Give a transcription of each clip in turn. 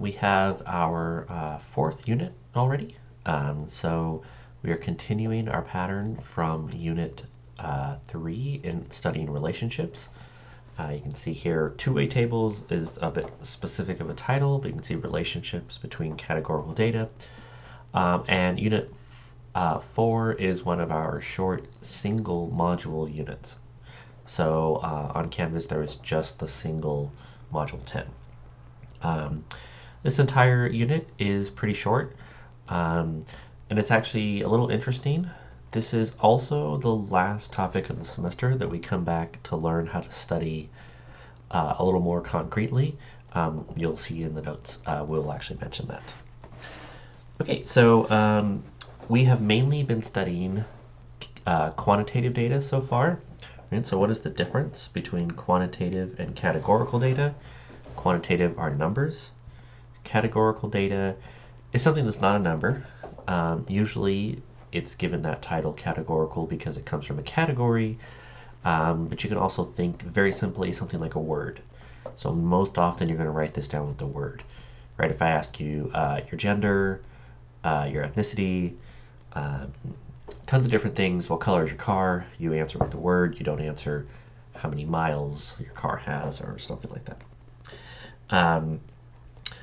We have our fourth unit already. So we are continuing our pattern from unit 3 in studying relationships. You can see here two-way tables is a bit specific of a title, but you can see relationships between categorical data. And unit 4 is one of our short single module units. So on Canvas there is just the single module 10. This entire unit is pretty short, and it's actually a little interesting. This is also the last topic of the semester that we come back to learn how to study a little more concretely. You'll see in the notes, we'll actually mention that. Okay, so we have mainly been studying quantitative data so far. Right? So what is the difference between quantitative and categorical data? Quantitative are numbers. Categorical data is something that's not a number. Usually it's given that title categorical because it comes from a category, but you can also think very simply something like a word. So most often you're going to write this down with the word. Right? If I ask you your gender, your ethnicity, tons of different things. What color is your car? You answer with the word. You don't answer how many miles your car has or something like that.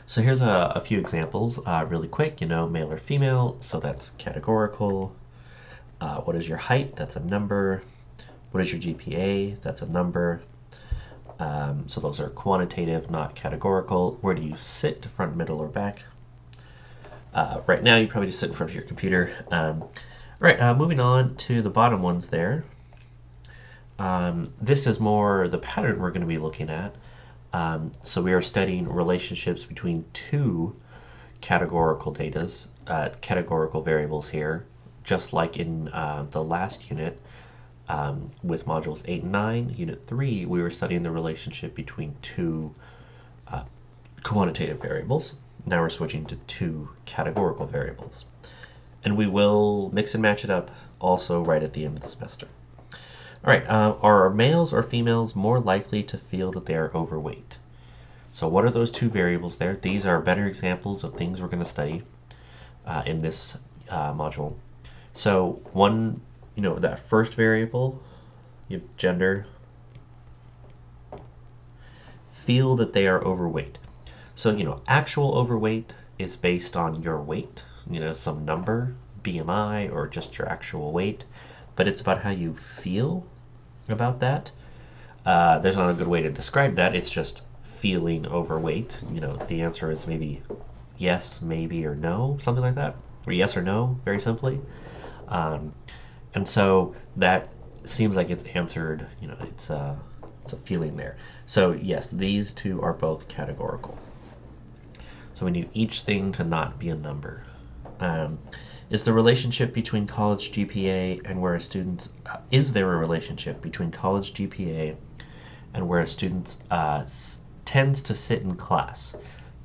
So here's a few examples really quick. Male or female, so that's categorical. What is your height? That's a number. What is your GPA? That's a number. So those are quantitative, not categorical. Where do you sit, front, middle, or back? Right now you probably just sit in front of your computer. Right, moving on to the bottom ones there. This is more the pattern we're going to be looking at. So we are studying relationships between two categorical categorical variables here, just like in the last unit with modules 8 and 9. Unit 3, we were studying the relationship between two quantitative variables. Now we're switching to two categorical variables. And we will mix and match it up also right at the end of the semester. All right, are males or females more likely to feel that they are overweight? So what are those two variables there? These are better examples of things we're going to study in this module. So one, that first variable, gender, feel that they are overweight. So, actual overweight is based on your weight, some number, BMI, or just your actual weight. But it's about how you feel about that. There's not a good way to describe that. It's just feeling overweight. The answer is maybe yes, maybe, or no, something like that. Or yes or no, very simply. And so that seems like it's answered, it's a feeling there. So yes, these two are both categorical. So we need each thing to not be a number. Is the relationship between college GPA and where a student is there a relationship between college GPA and where a student tends to sit in class?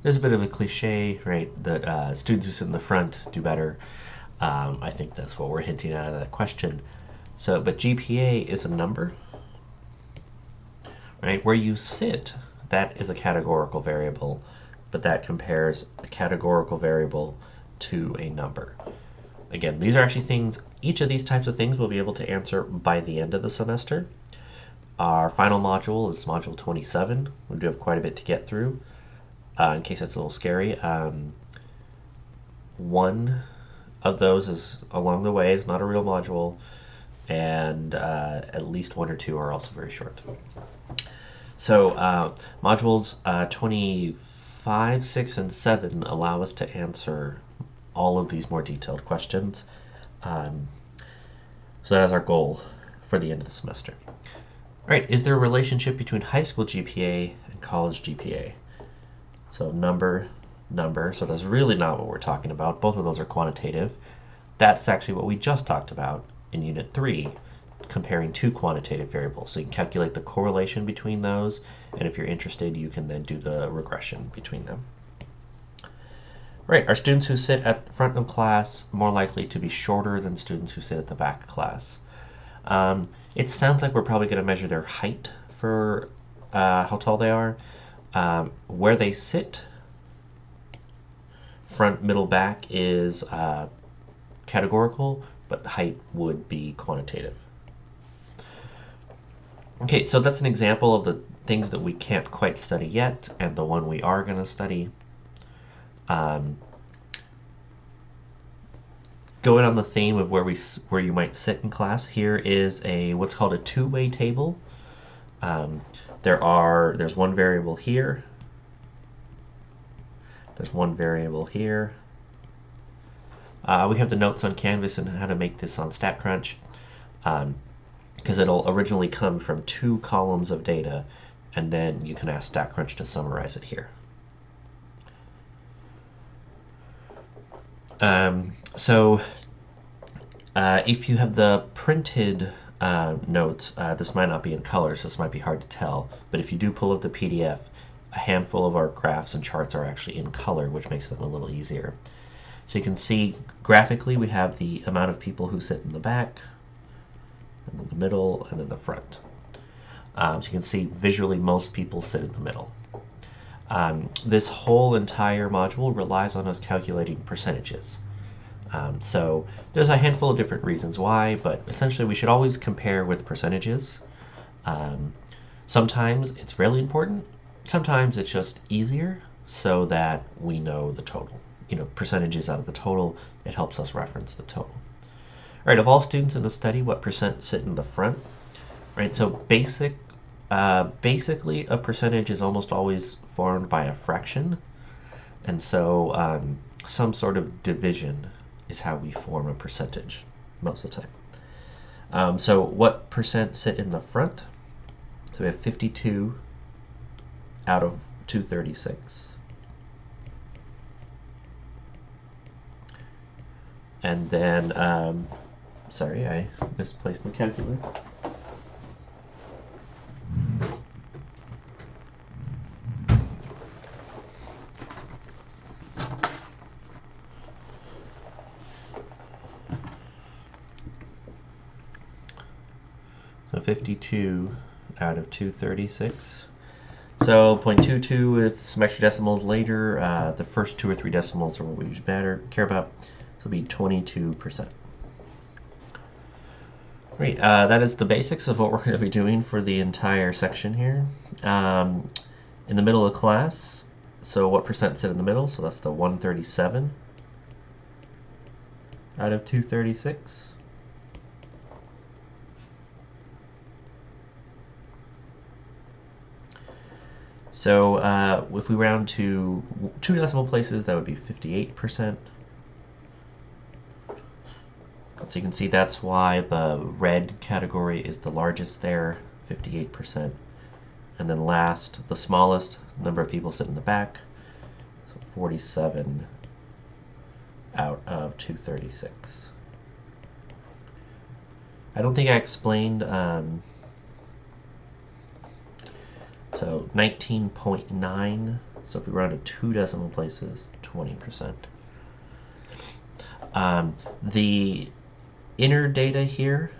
There's a bit of a cliche, right, that students who sit in the front do better. I think that's what we're hinting at of that question. So, but GPA is a number, right? Where you sit, that is a categorical variable, but that compares a categorical variable to a number. Again, these are actually things, each of these types of things we'll be able to answer by the end of the semester. Our final module is module 27. We do have quite a bit to get through, in case that's a little scary. One of those is along the way, is not a real module, and at least one or two are also very short. So modules 25, 6, and 7 allow us to answer all of these more detailed questions. So that is our goal for the end of the semester. All right, is there a relationship between high school GPA and college GPA? So number, so that's really not what we're talking about. Both of those are quantitative. That's actually what we just talked about in Unit 3, comparing two quantitative variables. So you can calculate the correlation between those, and if you're interested, you can then do the regression between them. Right, are students who sit at the front of class more likely to be shorter than students who sit at the back of class? It sounds like we're probably going to measure their height for how tall they are. Where they sit front, middle, back is categorical, but height would be quantitative. Okay, so that's an example of the things that we can't quite study yet, and the one we are going to study. Going on the theme of where you might sit in class, here is what's called a two-way table. There's one variable here. There's one variable here. We have the notes on Canvas and how to make this on StatCrunch, because it'll originally come from 2 columns of data, and then you can ask StatCrunch to summarize it here. If you have the printed notes, this might not be in color, so this might be hard to tell, but if you do pull up the PDF, a handful of our graphs and charts are actually in color, which makes them a little easier. So you can see graphically we have the amount of people who sit in the back, and then the middle, and then the front. So you can see visually most people sit in the middle. This whole entire module relies on us calculating percentages. So there's a handful of different reasons why, but essentially we should always compare with percentages. Sometimes it's really important. Sometimes it's just easier so that we know the total. Percentages out of the total, it helps us reference the total. All right, of all students in the study, what percent sit in the front? Right, so basically a percentage is almost always formed by a fraction, and so some sort of division is how we form a percentage most of the time. So what percent sit in the front? So we have 52 out of 236. And then, sorry, I misplaced my calculator. So 52 out of 236. So 0.22 with some extra decimals later. The first 2 or 3 decimals are what we care about. So it'll be 22%. Great. That is the basics of what we're going to be doing for the entire section here. In the middle of class, so what percent sit in the middle? So that's the 137 out of 236. So if we round to 2 decimal places, that would be 58%. So you can see that's why the red category is the largest there, 58%. And then last, the smallest number of people sit in the back, so 47 out of 236. I don't think I explained, so 19.9, so if we round to 2 decimal places, 20%. The inner data here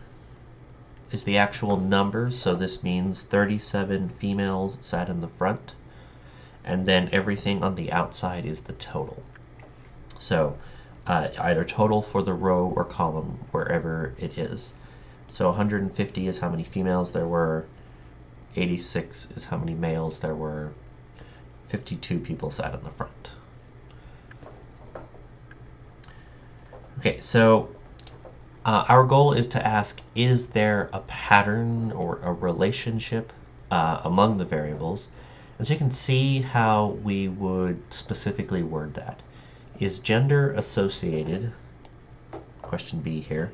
is the actual numbers, so this means 37 females sat in the front, and then everything on the outside is the total. So either total for the row or column, wherever it is. So 150 is how many females there were, 86 is how many males there were, 52 people sat in the front. Okay, so our goal is to ask, is there a pattern or a relationship among the variables? And so you can see how we would specifically word that. Is gender associated, question B here,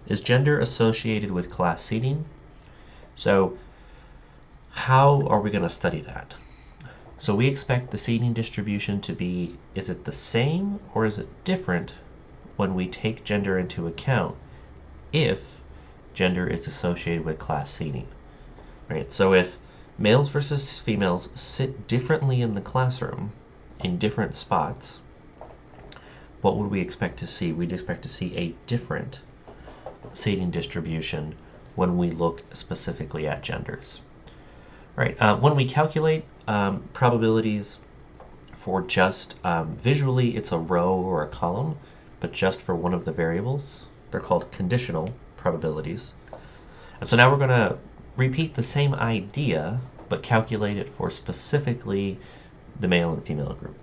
is gender associated with class seating? So how are we going to study that? So we expect the seating distribution to be, is it the same or is it different when we take gender into account if gender is associated with class seating? Right? So if males versus females sit differently in the classroom in different spots, what would we expect to see? We'd expect to see a different seating distribution when we look specifically at genders. Right. When we calculate probabilities for just visually it's a row or a column, but just for one of the variables. They're called conditional probabilities. And so now we're going to repeat the same idea, but calculate it for specifically the male and female group.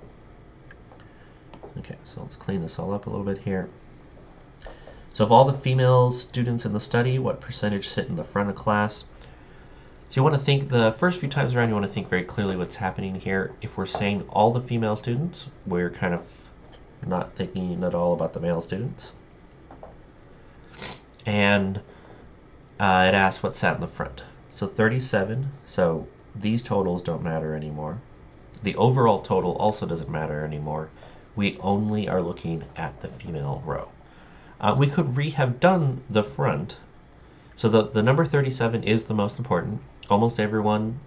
Okay, so let's clean this all up a little bit here. So of all the female students in the study, what percentage sit in the front of class? So you want to think the first few times around, you want to think very clearly what's happening here. If we're saying all the female students, we're kind of not thinking at all about the male students. And it asks what sat in the front. So 37, so these totals don't matter anymore. The overall total also doesn't matter anymore. We only are looking at the female row. We could have done the front. So the number 37 is the most important. Almost everyone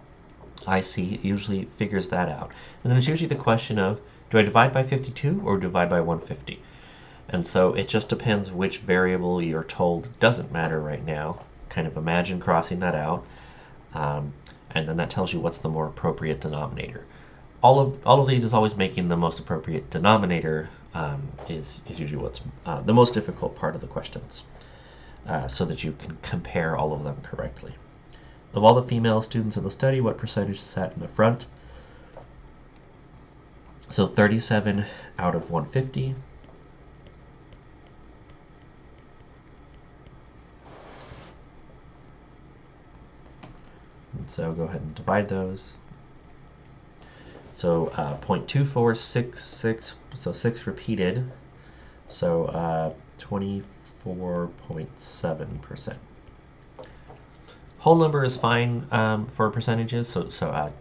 I see usually figures that out. And then it's usually the question of, do I divide by 52 or divide by 150? And so it just depends which variable you're told doesn't matter right now. Kind of imagine crossing that out. And then that tells you what's the more appropriate denominator. All of these is always making the most appropriate denominator is usually what's the most difficult part of the questions, so that you can compare all of them correctly. Of all the female students in the study, what percentage sat in the front? So 37 out of 150. And so go ahead and divide those. So 0.2466, so 6 repeated, so 24.7%. Whole number is fine for percentages, so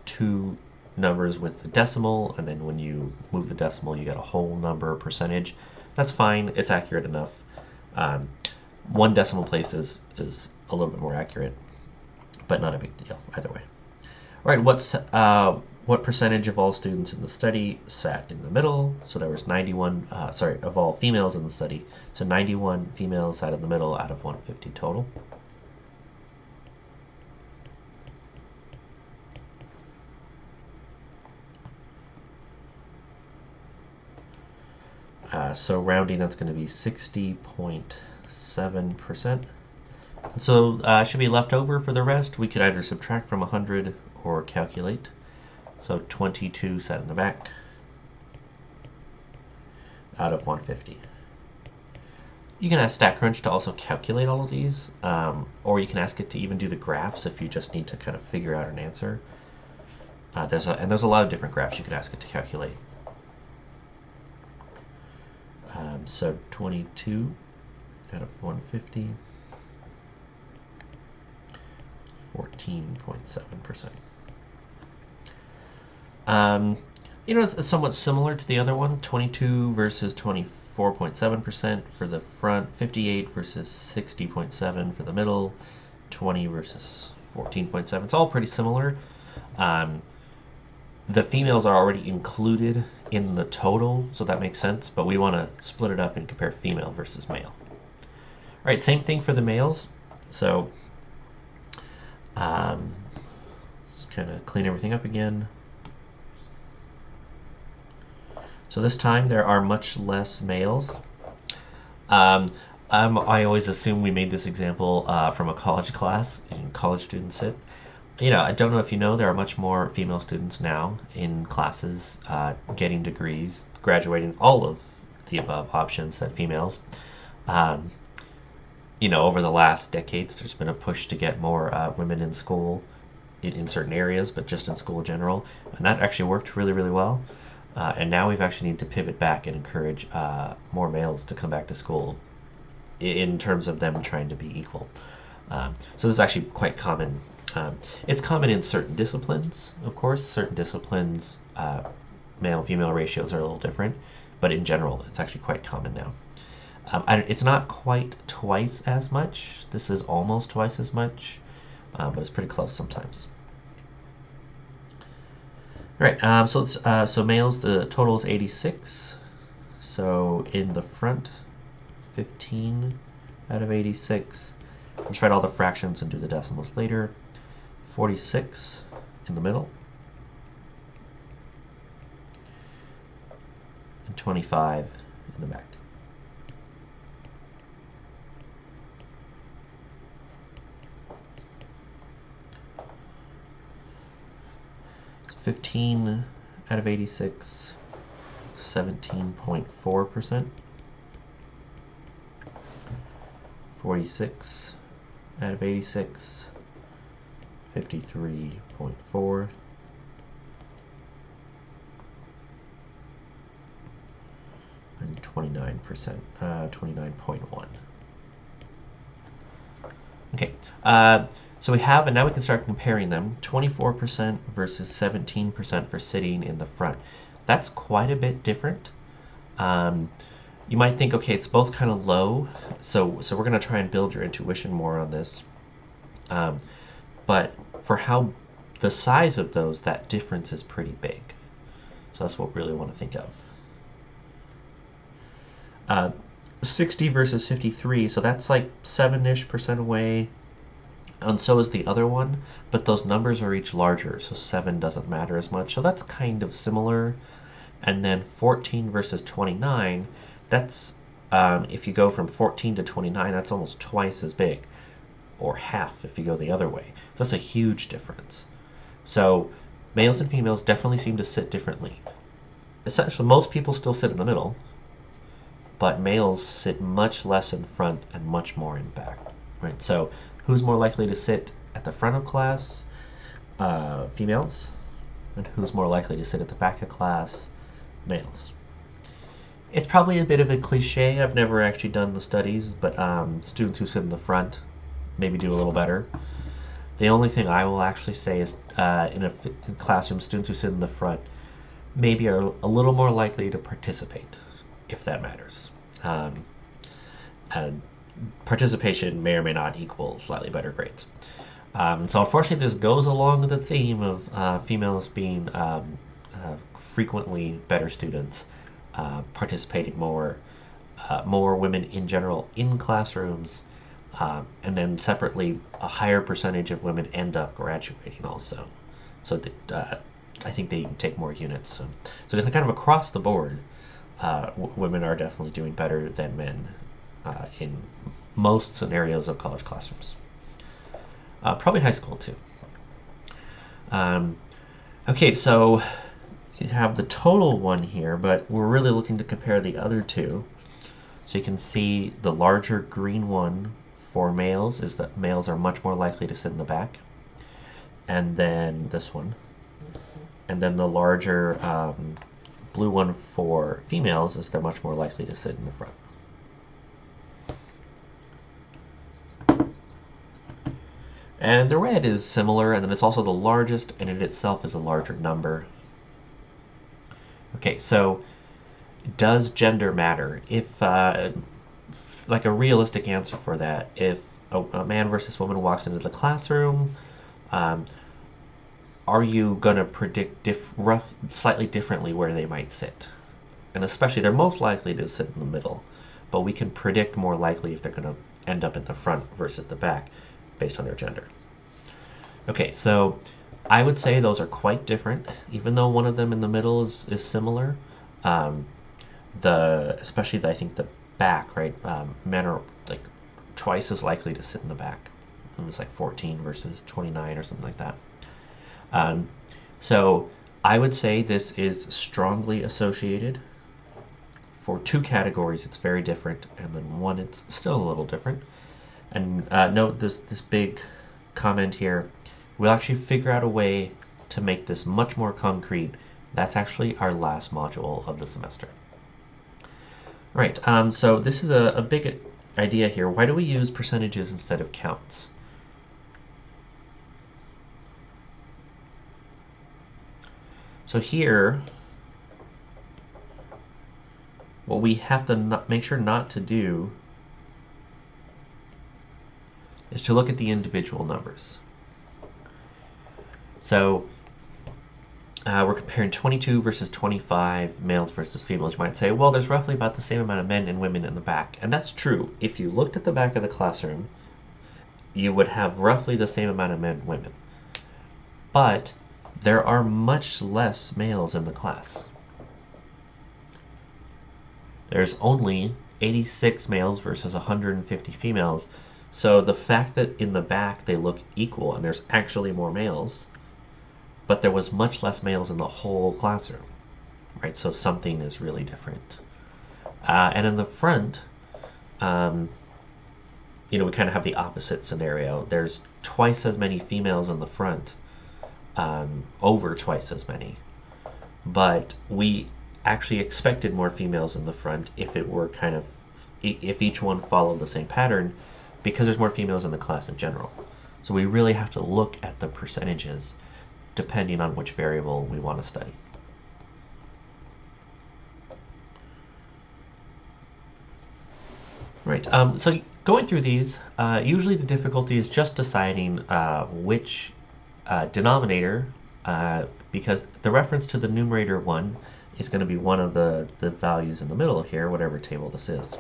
2 numbers with the decimal, and then when you move the decimal you get a whole number percentage. That's fine, it's accurate enough. 1 decimal place is a little bit more accurate, but not a big deal either way. All right, what percentage of all students in the study sat in the middle? So there was 91, of all females in the study. So 91 females sat in the middle out of 150 total. So rounding, that's going to be 60.7%. So should be left over for the rest. We could either subtract from 100 or calculate. So 22 sat in the back out of 150. You can ask StatCrunch to also calculate all of these, or you can ask it to even do the graphs if you just need to kind of figure out an answer. There's a lot of different graphs you could ask it to calculate. So 22 out of 150, 14.7%. It's somewhat similar to the other one, 22 versus 24.7% for the front, 58 versus 60.7 for the middle, 20 versus 14.7. It's all pretty similar. The females are already included in the total, so that makes sense, but we want to split it up and compare female versus male. All right, same thing for the males. So let's kind of clean everything up again. So this time there are much less males. I always assume we made this example from a college class, and college students sit. I don't know if you know, there are much more female students now in classes getting degrees, graduating, all of the above options than females. Over the last decades, there's been a push to get more women in school in certain areas, but just in school in general. And that actually worked really, really well. And now we've actually need to pivot back and encourage more males to come back to school in terms of them trying to be equal. So this is actually quite common. It's common in certain disciplines, of course. Certain disciplines, male-female ratios are a little different, but in general, it's actually quite common now. It's not quite twice as much. This is almost twice as much, but it's pretty close sometimes. All right, so males, the total is 86. So in the front, 15 out of 86. Let's write all the fractions and do the decimals later. 46 in the middle. 25 in the back. 15 out of 86, 17.4%. 46 out of 86, 53.4. And 29%, 29.1. Okay, so we have, and now we can start comparing them, 24% versus 17% for sitting in the front. That's quite a bit different. You might think, okay, it's both kind of low, so we're going to try and build your intuition more on this. But for how the size of those, that difference is pretty big. So that's what we really want to think of. 60 versus 53, so that's like 7-ish% away. And so is the other one, but those numbers are each larger, so 7 doesn't matter as much. So that's kind of similar. And then 14 versus 29, that's, if you go from 14 to 29, that's almost twice as big, or half if you go the other way. So that's a huge difference. So males and females definitely seem to sit differently. Essentially, most people still sit in the middle, but males sit much less in front and much more in back. Right? So who's more likely to sit at the front of class? Females. And who's more likely to sit at the back of class? Males. It's probably a bit of a cliche. I've never actually done the studies, but students who sit in the front maybe do a little better. The only thing I will actually say is in a classroom, students who sit in the front maybe are a little more likely to participate, if that matters. And participation may or may not equal slightly better grades. So unfortunately, this goes along with the theme of females being frequently better students, participating more, more women in general in classrooms, and then separately, a higher percentage of women end up graduating also. So I think they take more units. So kind of across the board, women are definitely doing better than men in most scenarios of college classrooms. Probably high school too. Okay, so you have the total one here, but we're really looking to compare the other two. So you can see the larger green one for males is that males are much more likely to sit in the back. And then this one. And then the larger blue one for females is they're much more likely to sit in the front. And the red is similar, and then it's also the largest, and it itself is a larger number. Okay, so does gender matter? If, like a realistic answer for that, if a man versus woman walks into the classroom, are you going to predict slightly differently where they might sit? And especially, they're most likely to sit in the middle, but we can predict more likely if they're going to end up in the front versus the back based on their gender. Okay, so I would say those are quite different, even though one of them in the middle is similar. Especially I think the back, right? Men are like twice as likely to sit in the back. It was like 14 versus 29 or something like that. So I would say this is strongly associated. For two categories, it's very different, and then one, it's still a little different. And note this big comment here. We'll actually figure out a way to make this much more concrete. That's actually our last module of the semester. Right, so this is a big idea here. Why do we use percentages instead of counts? So here, what we have to make sure not to do is to look at the individual numbers. So we're comparing 22 versus 25 males versus females. You might say, well, there's roughly about the same amount of men and women in the back. And that's true. If you looked at the back of the classroom, you would have roughly the same amount of men and women. But there are much less males in the class. there's only 86 males versus 150 females. So the fact that in the back they look equal and there's actually more males, but there was much less males in the whole classroom, right? So something is really different. And in the front, we kind of have the opposite scenario. There's twice as many females in the front, over twice as many. But we actually expected more females in the front if it were if each one followed the same pattern, because there's more females in the class in general. So we really have to look at the percentages depending on which variable we want to study. Right, so going through these, usually the difficulty is just deciding which denominator, because the reference to the numerator 1 is going to be one of the values in the middle here, whatever table this is.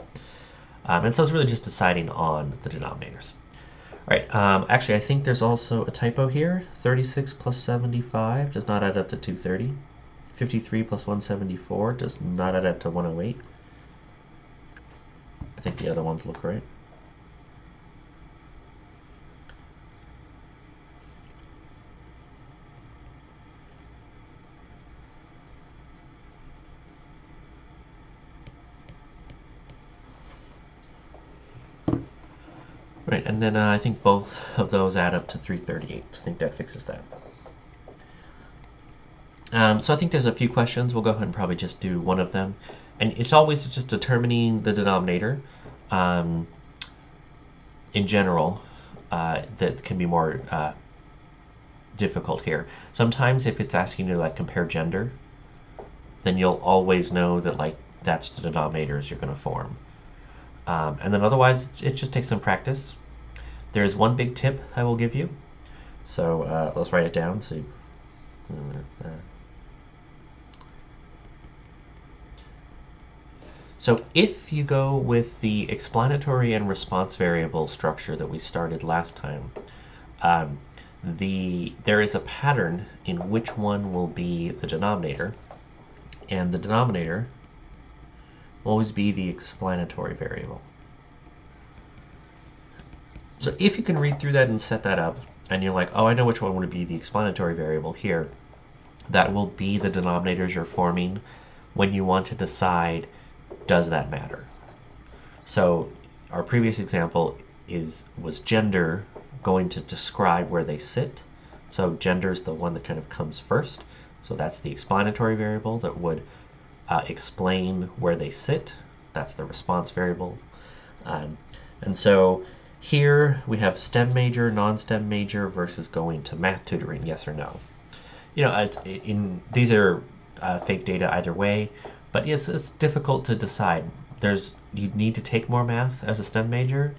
And so it's really just deciding on the denominators. All right, actually I think there's also a typo here. 36 plus 75 does not add up to 230. 53 plus 174 does not add up to 108. I think the other ones look right. Right, and then I think both of those add up to 338. I think that fixes that. So I think there's a few questions. We'll go ahead and probably just do one of them. And it's always just determining the denominator. In general, that can be more difficult here. Sometimes if it's asking you to compare gender, then you'll always know that that's the denominators you're going to form. And then otherwise, it just takes some practice. There's one big tip I will give you. So let's write it down. So if you go with the explanatory and response variable structure that we started last time, there is a pattern in which one will be the denominator, and the denominator will always be the explanatory variable. So if you can read through that and set that up, and you're like, oh, I know which one would be the explanatory variable here, that will be the denominators you're forming when you want to decide, does that matter? So our previous example was gender going to describe where they sit. So gender is the one that kind of comes first. So that's the explanatory variable that would explain where they sit. That's the response variable. And so here we have STEM major, non-STEM major versus going to math tutoring, yes or no. These are fake data either way, but it's difficult to decide. You need to take more math as a STEM major,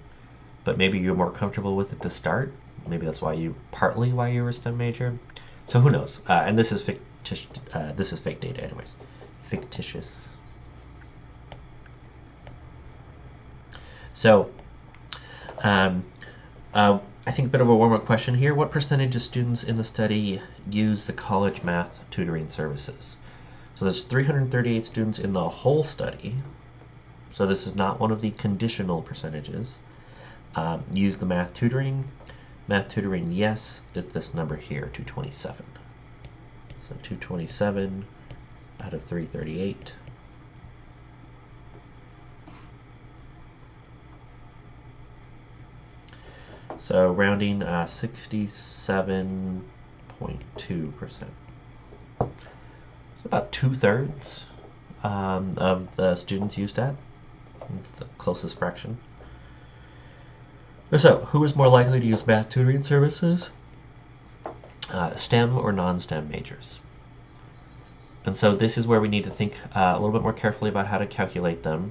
but maybe you're more comfortable with it to start. Maybe that's partly why you were a STEM major. So who knows? And this is fictitious. This is fake data, anyways. Fictitious. So, I think a bit of a warm-up question here. What percentage of students in the study use the college math tutoring services? So there's 338 students in the whole study. So this is not one of the conditional percentages. Use the math tutoring. Math tutoring, yes, is this number here, 227. So 227 out of 338. So rounding 67.2%. So about 2/3 of the students used that. It's the closest fraction. So, who is more likely to use math tutoring services? STEM or non-STEM majors. And so this is where we need to think a little bit more carefully about how to calculate them.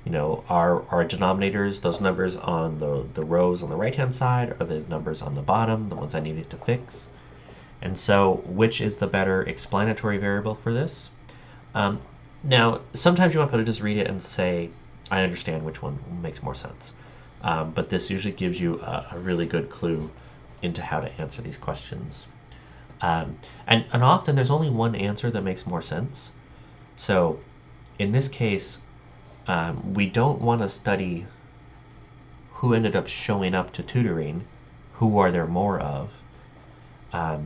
Our denominators, those numbers on the rows on the right-hand side, are the numbers on the bottom, the ones I needed to fix. And so, which is the better explanatory variable for this? Now, sometimes you might be able to just read it and say, I understand which one makes more sense. But this usually gives you a really good clue into how to answer these questions. And often there's only one answer that makes more sense. So in this case, We don't want to study who ended up showing up to tutoring, who are there more of, um,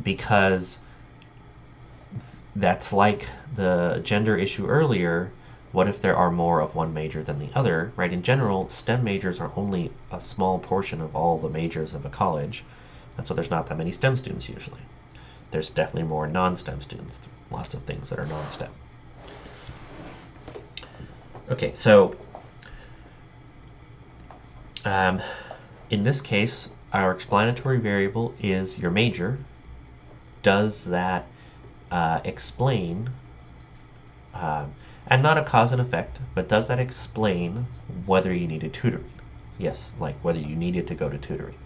because that's like the gender issue earlier. What if there are more of one major than the other, right? In general, STEM majors are only a small portion of all the majors of a college, and so there's not that many STEM students usually. There's definitely more non-STEM students, lots of things that are non-STEM. Okay, so in this case, our explanatory variable is your major. Does that explain, and not a cause and effect, but does that explain whether you needed tutoring? Yes, like whether you needed to go to tutoring.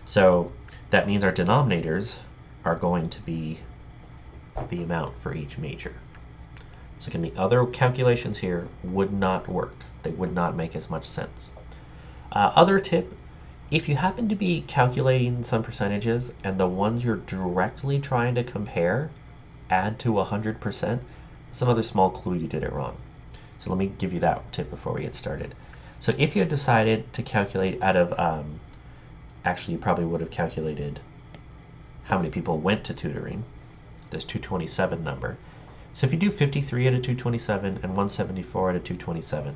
So that means our denominators are going to be the amount for each major. So again, the other calculations here would not work. They would not make as much sense. Other tip, if you happen to be calculating some percentages and the ones you're directly trying to compare add to 100%, it's another small clue you did it wrong. So let me give you that tip before we get started. So if you had decided to calculate out of, actually you probably would have calculated how many people went to tutoring, this 227 number. So if you do 53 out of 227 and 174 out of 227,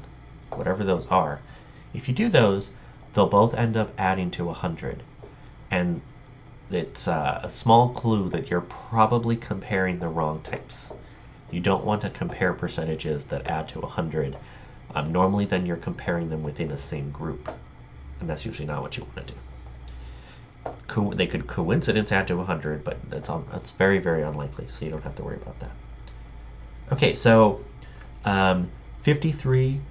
whatever those are, if you do those, they'll both end up adding to 100. And it's a small clue that you're probably comparing the wrong types. You don't want to compare percentages that add to 100. Normally then you're comparing them within a same group, and that's usually not what you want to do. They could coincidence add to 100, but that's very, very unlikely, so you don't have to worry about that. Okay, so 53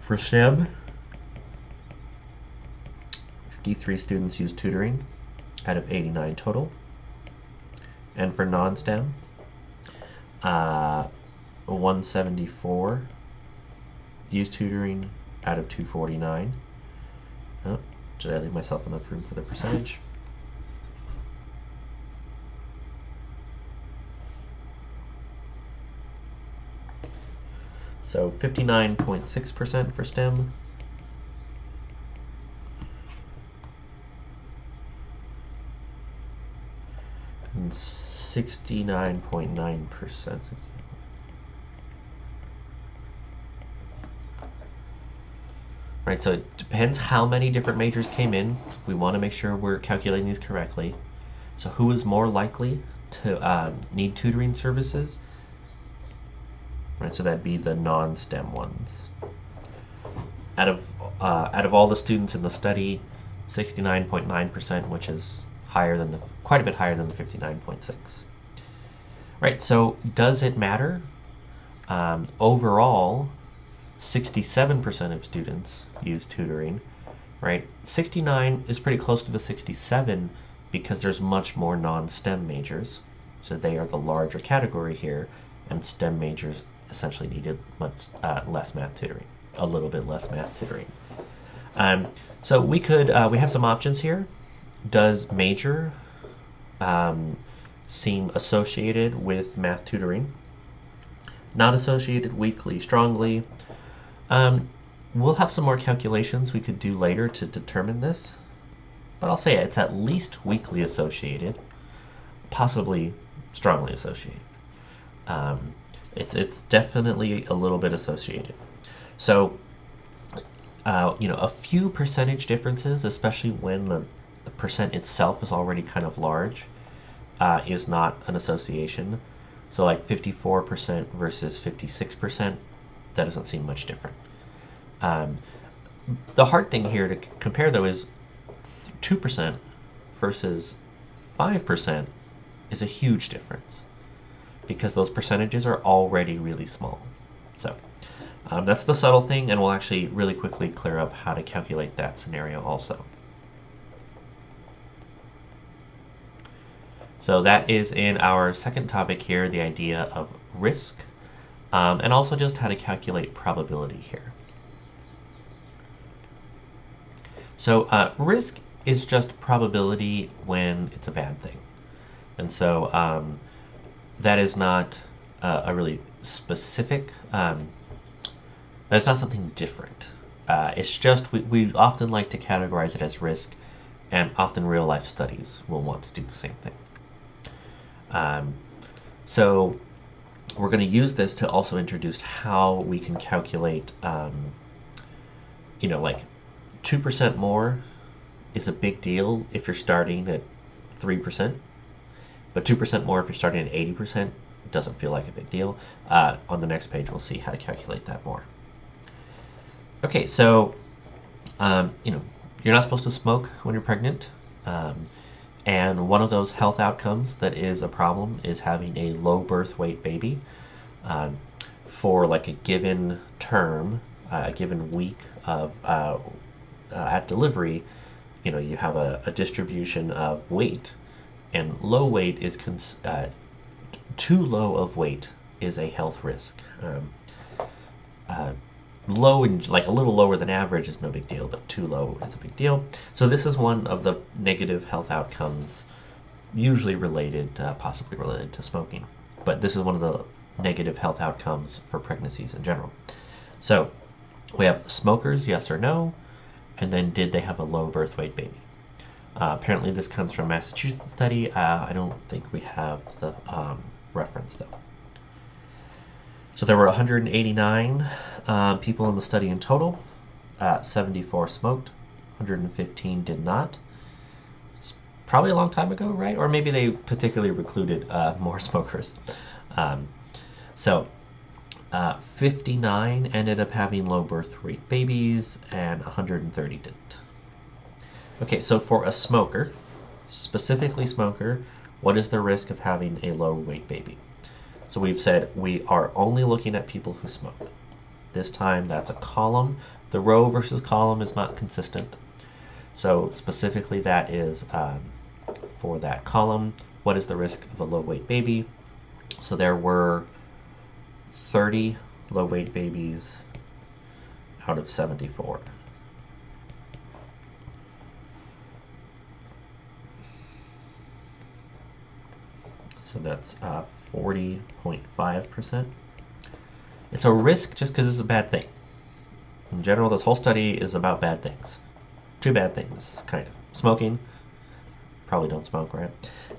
for STEM. 53 students use tutoring out of 89 total. And for non-STEM, 174 use tutoring out of 249. Oh, did I leave myself enough room for the percentage? So 59.6% for STEM. And 69.9%. Right, so it depends how many different majors came in. We want to make sure we're calculating these correctly. So who is more likely to need tutoring services? Right, so that'd be the non-STEM ones. Out of all the students in the study, 69.9%, which is higher than quite a bit higher than the 59.6. Right, so does it matter? Overall, 67% of students use tutoring, right? 69 is pretty close to the 67 because there's much more non-STEM majors. So they are the larger category here, and STEM majors essentially needed much less math tutoring, a little bit less math tutoring. So we have some options here. Does major seem associated with math tutoring? Not associated, weakly, strongly. We'll have some more calculations we could do later to determine this, but I'll say it's at least weakly associated, possibly strongly associated. It's definitely a little bit associated. So, a few percentage differences, especially when the percent itself is already kind of large, is not an association. So like 54% versus 56%, that doesn't seem much different. The hard thing here to compare though is 2% versus 5% is a huge difference because those percentages are already really small. So that's the subtle thing, and we'll actually really quickly clear up how to calculate that scenario also. So that is in our second topic here, the idea of risk, and also just how to calculate probability here. So risk is just probability when it's a bad thing. And so that is not a really specific That's not something different. It's just we often like to categorize it as risk, and often real life studies will want to do the same thing. Um, so we're going to use this to also introduce how we can calculate, like 2% more is a big deal if you're starting at 3%, but 2% more if you're starting at 80% doesn't feel like a big deal. On the next page, we'll see how to calculate that more. Okay, so you're not supposed to smoke when you're pregnant. And one of those health outcomes that is a problem is having a low birth weight baby. For like a given term, a given week of at delivery, you have a distribution of weight, and low weight is too low of weight is a health risk. Low and like a little lower than average is no big deal, but too low is a big deal. So this is one of the negative health outcomes, usually possibly related to smoking. But this is one of the negative health outcomes for pregnancies in general. So we have smokers, yes or no, and then did they have a low birth weight baby? Apparently this comes from a Massachusetts study. I don't think we have the reference though. So there were 189 people in the study in total. 74 smoked, 115 did not. It's probably a long time ago, right? Or maybe they particularly recluded more smokers. So 59 ended up having low birth weight babies, and 130 didn't. Okay, so for a smoker, specifically smoker, what is the risk of having a low weight baby? So we've said we are only looking at people who smoke. This time that's a column. The row versus column is not consistent. So specifically that is for that column, what is the risk of a low weight baby? So there were 30 low weight babies out of 74. So that's 40.5%. It's a risk just because it's a bad thing. In general, this whole study is about bad things. Two bad things, kind of. Smoking, probably don't smoke, right?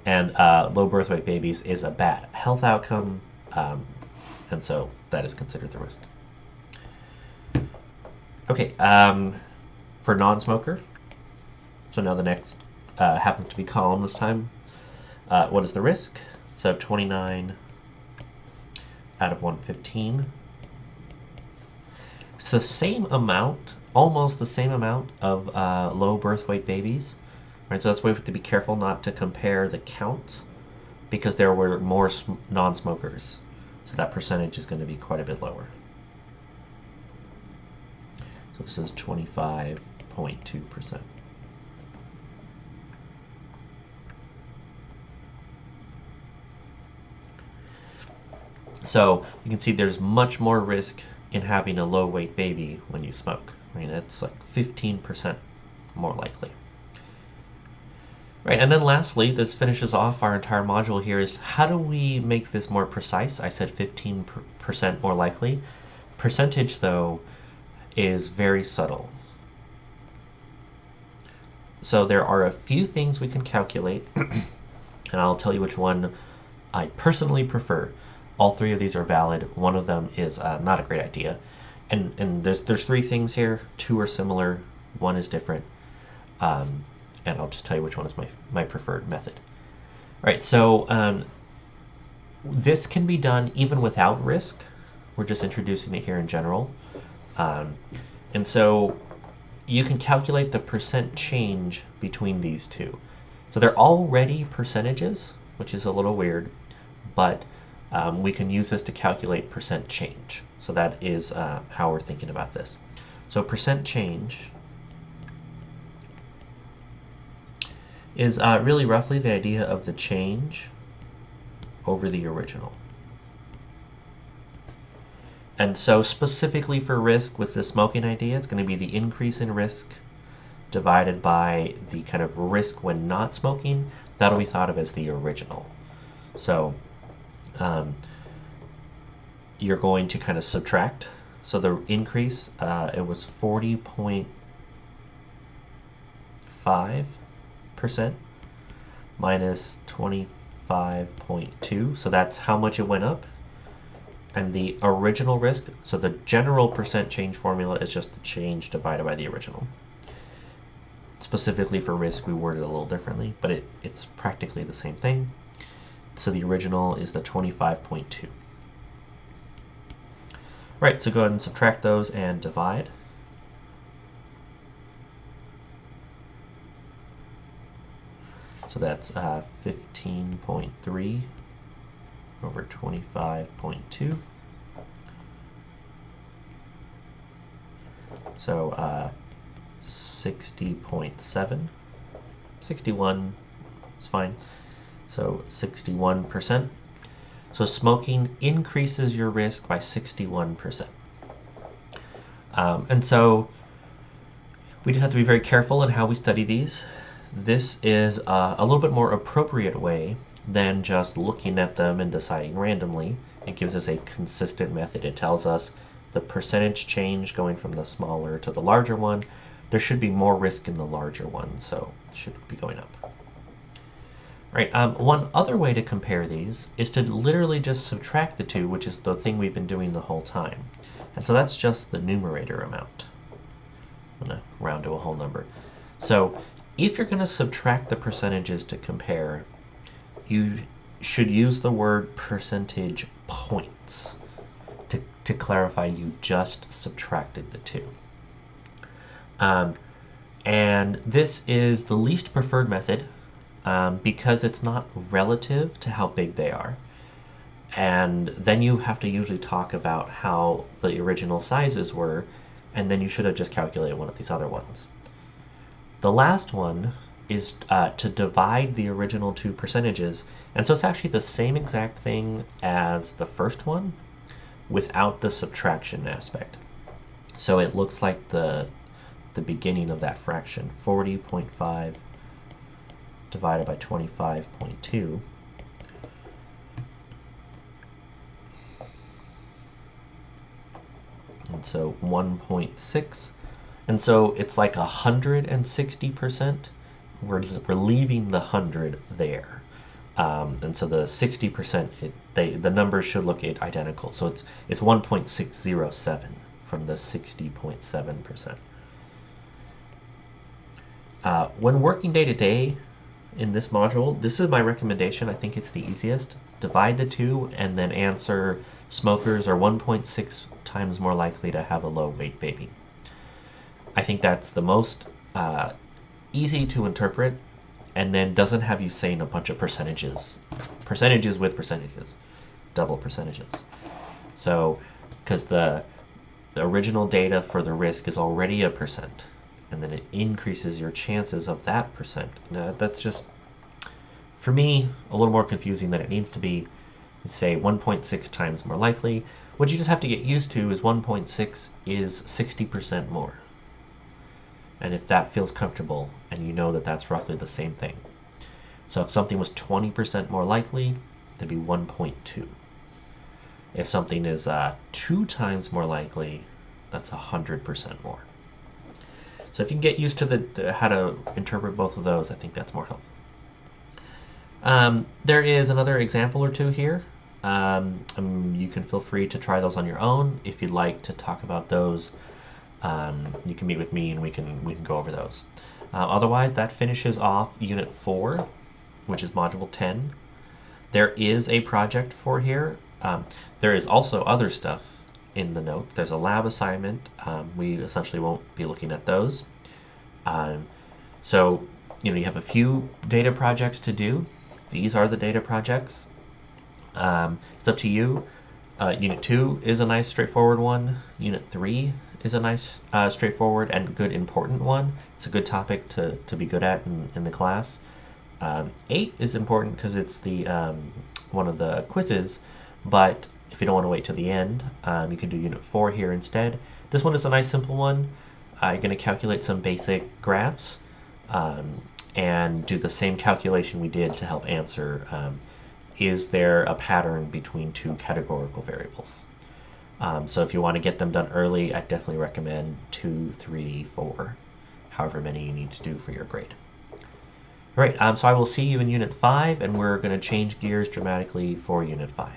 And low birth weight babies is a bad health outcome, and so that is considered the risk. Okay, for non-smoker, so now the next happens to be column this time. What is the risk? So 29 out of 115. It's the same amount, almost the same amount of low birth weight babies, right? So that's why we have to be careful not to compare the counts, because there were more non-smokers. So that percentage is going to be quite a bit lower. So this is 25.2%. So you can see there's much more risk in having a low weight baby when you smoke. I mean, it's like 15% more likely. Right, and then lastly, this finishes off our entire module here, is how do we make this more precise? I said 15% more likely. Percentage, though, is very subtle. So there are a few things we can calculate, and I'll tell you which one I personally prefer. All three of these are valid. One of them is not a great idea. And there's three things here. Two are similar. One is different. And I'll just tell you which one is my preferred method. All right, so this can be done even without risk. We're just introducing it here in general. And so you can calculate the percent change between these two. So they're already percentages, which is a little weird, but we can use this to calculate percent change. So that is how we're thinking about this. So percent change is really roughly the idea of the change over the original. And so specifically for risk with the smoking idea, it's going to be the increase in risk divided by the kind of risk when not smoking. That'll be thought of as the original. So you're going to kind of subtract So the increase, it was 40.5% minus 25.2. So that's how much it went up. And the original risk, so the general percent change formula is just the change divided by the original. Specifically for risk, we worded it a little differently, but it's practically the same thing. So the original is the 25.2. Right, so go ahead and subtract those and divide. So that's 15.3 over 25.2. So 60.7. 61 is fine. So 61%. So smoking increases your risk by 61%. And so we just have to be very careful in how we study these. This is a little bit more appropriate way than just looking at them and deciding randomly. It gives us a consistent method. It tells us the percentage change going from the smaller to the larger one. There should be more risk in the larger one, so it should be going up. Right, one other way to compare these is to literally just subtract the two, which is the thing we've been doing the whole time. And so that's just the numerator amount. I'm going to round to a whole number. So if you're going to subtract the percentages to compare, you should use the word percentage points to clarify you just subtracted the two. And this is the least preferred method because it's not relative to how big they are. And then you have to usually talk about how the original sizes were, and then you should have just calculated one of these other ones. The last one is to divide the original two percentages, and so it's actually the same exact thing as the first one without the subtraction aspect. So it looks like the beginning of that fraction, 40.5 divided by 25.2. And so 1.6. And so it's like 160%. We're leaving the 100 there. And so the 60%, the numbers should look identical. So it's 1.607 from the 60.7%. When working day to day in this module, this is my recommendation. I think it's the easiest. Divide the two and then answer smokers are 1.6 times more likely to have a low weight baby. I think that's the most easy to interpret, and then doesn't have you saying a bunch of percentages with percentages, double percentages. So because the original data for the risk is already a percent, and then it increases your chances of that percent. Now, that's just, for me, a little more confusing than it needs to be. Say 1.6 times more likely. What you just have to get used to is 1.6 is 60% more. And if that feels comfortable, and you know that that's roughly the same thing. So if something was 20% more likely, that'd be 1.2. If something is 2 times more likely, that's 100% more. So if you can get used to how to interpret both of those, I think that's more helpful. There is another example or two here. You can feel free to try those on your own. If you'd like to talk about those, you can meet with me and we can go over those. Otherwise, that finishes off Unit 4, which is Module 10. There is a project for here. There is also other stuff in the notes. There's a lab assignment. We essentially won't be looking at those. So you have a few data projects to do. These are the data projects. It's up to you. Unit 2 is a nice straightforward one. Unit 3 is a nice straightforward and good important one. It's a good topic to be good at in the class. 8 is important because it's the one of the quizzes, but if you don't want to wait till the end, you can do Unit 4 here instead. This one is a nice simple one. You're going to calculate some basic graphs and do the same calculation we did to help answer is there a pattern between two categorical variables. So if you want to get them done early, I definitely recommend 2, 3, 4, however many you need to do for your grade. All right, so I will see you in Unit 5, and we're going to change gears dramatically for Unit 5.